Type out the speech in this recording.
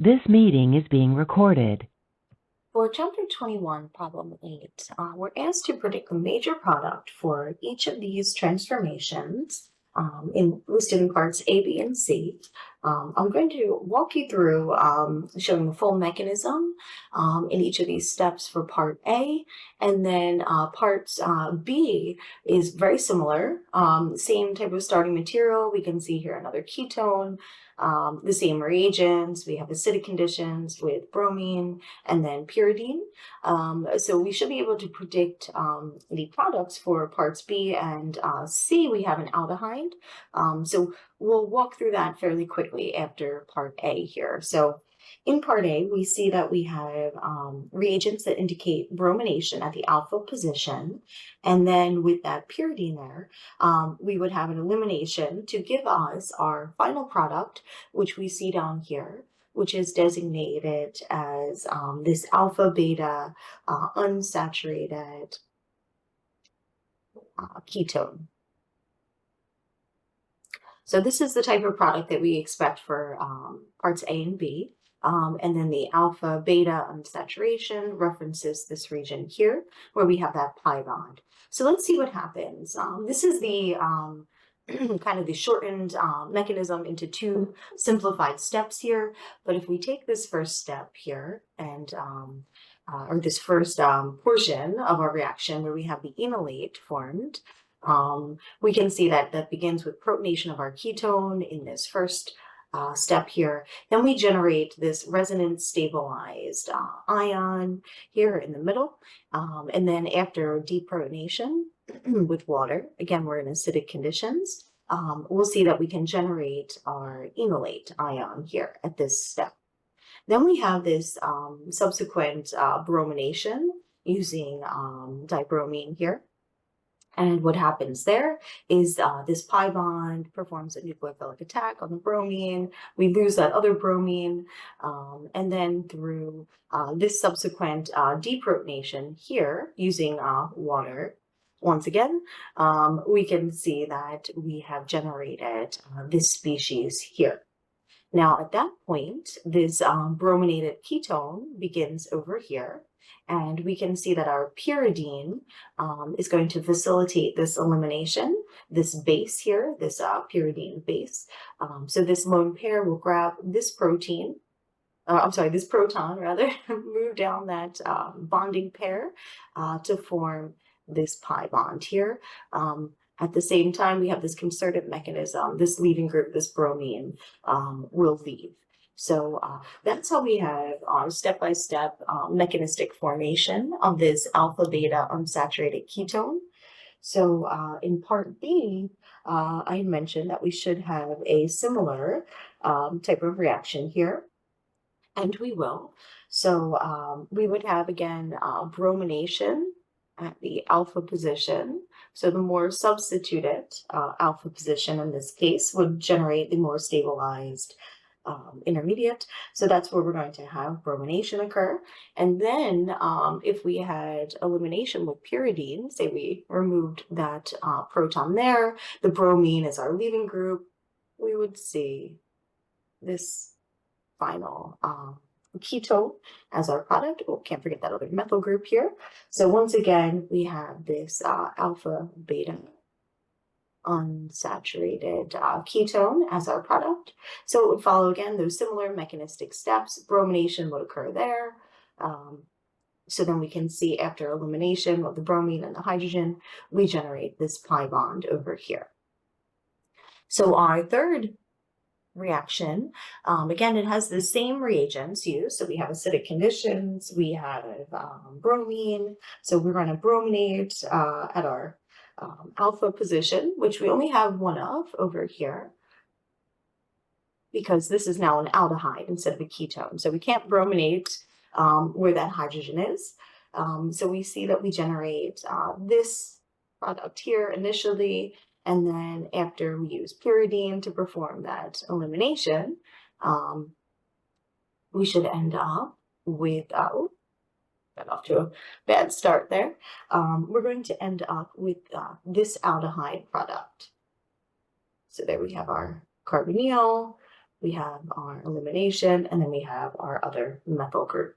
This meeting is being recorded. For Chapter 21, Problem 8, we're asked to predict the major product for each of these transformations listed in parts A, B, and C. I'm going to walk you through showing the full mechanism in each of these steps for part A, and then parts B is very similar. Same type of starting material. We can see here another ketone, the same reagents. We have acidic conditions with bromine and then pyridine. So we should be able to predict the products for parts B and C. We have an aldehyde. So we'll walk through that fairly quickly after part A here. So in part A, we see that we have reagents that indicate bromination at the alpha position. And then with that pyridine there, we would have an elimination to give us our final product, which we see down here, which is designated as this alpha beta unsaturated ketone. So this is the type of product that we expect for parts A and B. And then the alpha beta unsaturation references this region here where we have that pi bond. So let's see what happens. This is the kind of the shortened mechanism into two simplified steps here. But if we take this first step here and or this first portion of our reaction where we have the enolate formed, we can see that that begins with protonation of our ketone in this first step here. Then we generate this resonance stabilized ion here in the middle. And then after deprotonation with water, again, we're in acidic conditions, we'll see that we can generate our enolate ion here at this step. Then we have this subsequent bromination using dibromine here. And what happens there is this pi bond performs a nucleophilic attack on the bromine. We lose that other bromine. And then through this subsequent deprotonation here using water, once again, we can see that we have generated this species here. Now, at that point, this brominated ketone begins over here. And we can see that our pyridine is going to facilitate this elimination, this base here, this pyridine base. So this lone pair will grab this protein, this proton rather, move down that bonding pair to form this pi bond here. At the same time, we have this concerted mechanism, this leaving group, this bromine will leave. So that's how we have our step-by-step mechanistic formation of this alpha-beta unsaturated ketone. So in part B, I mentioned that we should have a similar type of reaction here, and we will. So we would have, again, bromination at the alpha position. So the more substituted alpha position in this case would generate the more stabilized intermediate. So that's where we're going to have bromination occur. And then if we had elimination with pyridine, say we removed that proton there, the bromine is our leaving group, we would see this final ketone as our product. Oh, can't forget that other methyl group here. So once again, we have this alpha beta unsaturated ketone as our product. So it would follow again those similar mechanistic steps. Bromination would occur there. So then we can see after elimination of the bromine and the hydrogen, we generate this pi bond over here. So our third reaction, again, it has the same reagents used. So we have acidic conditions, we have bromine. So we're going to brominate at our alpha position, which we only have one of over here, because this is now an aldehyde instead of a ketone. So we can't brominate where that hydrogen is. So we see that we generate this product here initially, and then after we use pyridine to perform that elimination, we should end up with, got off to a bad start there. We're going to end up with this aldehyde product. So there we have our carbonyl, we have our elimination, and then we have our other methyl group.